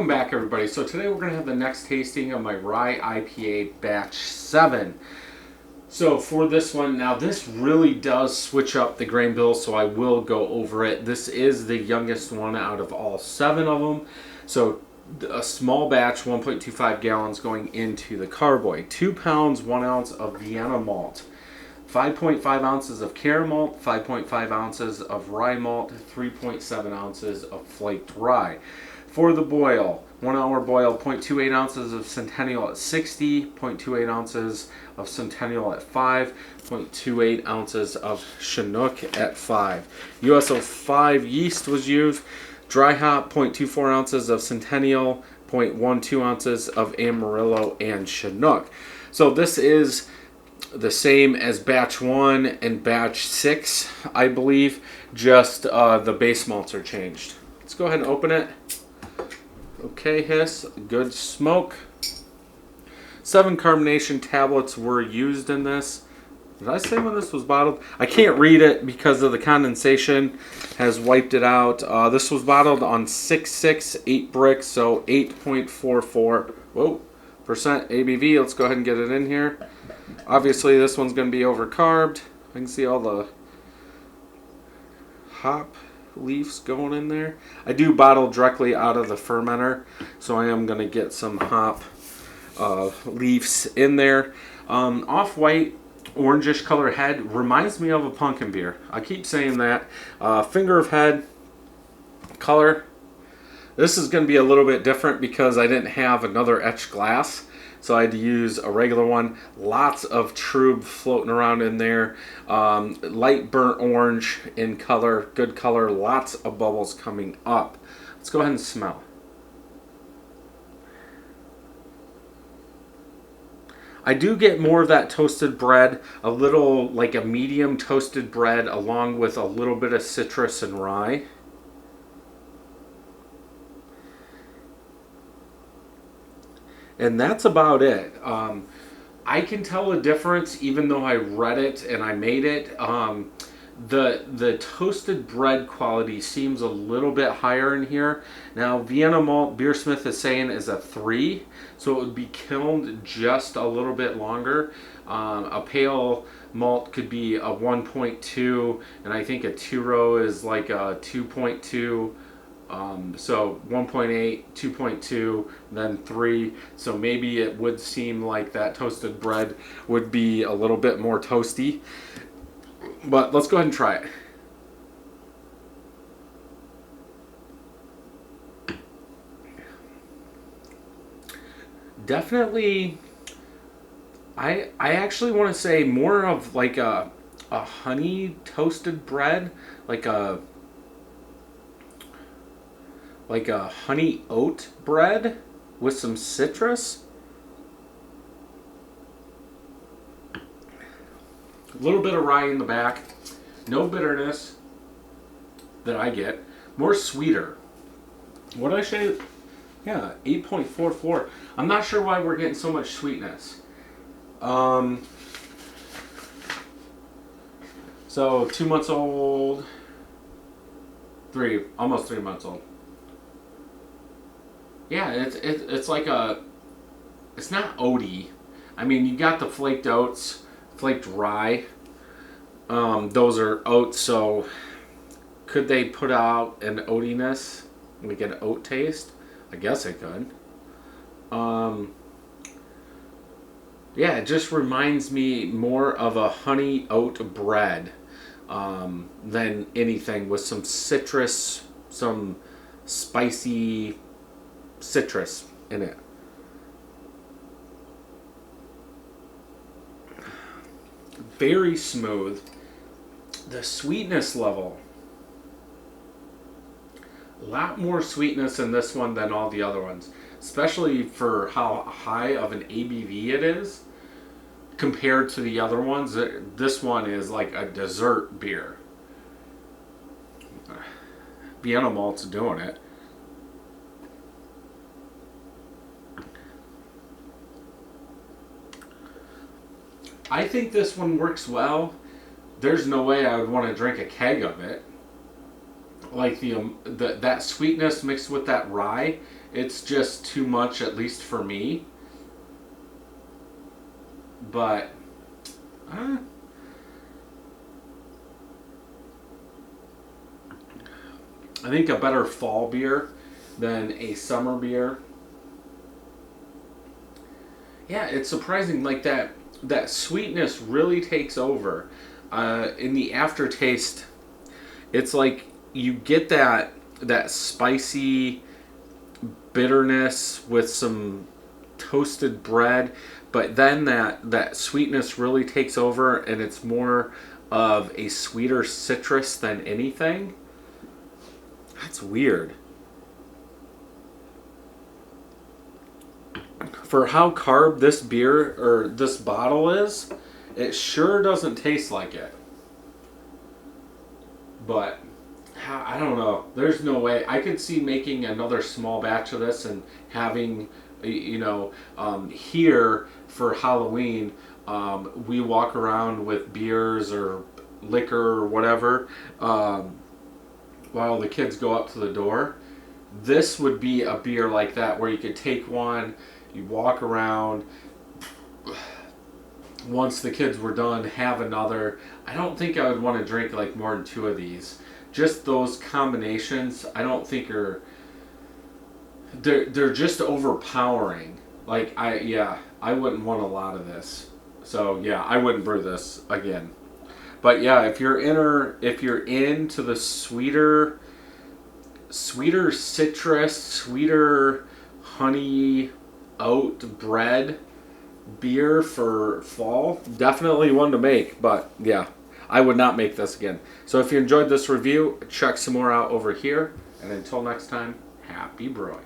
Welcome back, everybody. So today we're going to have the next tasting of my Rye IPA Batch 7. So for this one, now this really does switch up the grain bill, so I will go over it. This is the youngest one out of all 7 of them. So a small batch, 1.25 gallons going into the carboy. 2 pounds, 1 ounce of Vienna malt. 5.5 ounces of caramel malt, 5.5 ounces of rye malt, 3.7 ounces of flaked rye. For the boil, 1 hour boil, 0.28 ounces of Centennial at 60, 0.28 ounces of Centennial at 5, 0.28 ounces of Chinook at 5. USO 5 yeast was used. Dry hop, 0.24 ounces of Centennial, 0.12 ounces of Amarillo and Chinook. So this is the same as batch 1 and batch 6, I believe, just the base malts are changed. Let's go ahead and open it. Okay, hiss, good smoke. 7 carbonation tablets were used in this. Did I say when this was bottled? I can't read it because of the condensation has wiped it out. This was bottled on 6.6, 8 bricks, so 8.44 percent ABV. Let's go ahead and get it in here. Obviously, this one's going to be overcarbed. I can see all the hop leaves going in there. I do bottle directly out of the fermenter, so I am going to get some hop leaves in there. Off-white, orangish color head reminds me of a pumpkin beer. I keep saying that. Finger of head color. This is going to be a little bit different because I didn't have another etched glass, so I had to use a regular one. Lots of trub floating around in there. Light burnt orange in color, good color, lots of bubbles coming up. Let's go ahead and smell. I do get more of that toasted bread, a little like a medium toasted bread along with a little bit of citrus and rye. And that's about it. I can tell a difference even though I read it and I made it. The toasted bread quality seems a little bit higher in here. Now, Vienna malt, Beersmith is saying is a 3, so it would be kilned just a little bit longer. A pale malt could be a 1.2, and I think a 2-row is like a 2.2. So 1.8, 2.2, then 3. So maybe it would seem like that toasted bread would be a little bit more toasty. But let's go ahead and try it. Definitely, I actually want to say more of like a honey toasted bread, like a honey oat bread with some citrus. A little bit of rye in the back. No bitterness that I get. More sweeter. What did I say? Yeah, 8.44. I'm not sure why we're getting so much sweetness. So 2 months old. Almost 3 months old. Yeah, it's like it's not oaty. I mean, you got the flaked oats, flaked rye. Those are oats, so could they put out an oatiness, like an oat taste? I guess they could. Yeah, it just reminds me more of a honey oat bread than anything, with some citrus, some spicy citrus in it. Very smooth. The sweetness level, a lot more sweetness in this one than all the other ones, especially for how high of an ABV it is compared to the other ones. This one is like a dessert beer. Vienna malt's doing it. I think this one works well. There's no way I would want to drink a keg of it. Like that sweetness mixed with that rye It's just too much, at least for me. But I think a better fall beer than a summer beer. Yeah, it's surprising. Like that sweetness really takes over. In the aftertaste, it's like you get that spicy bitterness with some toasted bread, but then that sweetness really takes over, and it's more of a sweeter citrus than anything. That's weird. For how carb this beer or this bottle is, it sure doesn't taste like it. But I don't know. There's no way. I could see making another small batch of this and having, here for Halloween, we walk around with beers or liquor or whatever while the kids go up to the door. This would be a beer like that where you could take one, you walk around. Once the kids were done, have another. I don't think I would want to drink like more than two of these. Just those combinations, I don't think are. They're just overpowering. Like I wouldn't want a lot of this. So yeah, I wouldn't brew this again. But yeah, if you're into the sweeter citrus, sweeter honey oat bread beer for fall, definitely one to make. But yeah, I would not make this again. So if you enjoyed this review, check some more out over here, and until next time, happy brewing.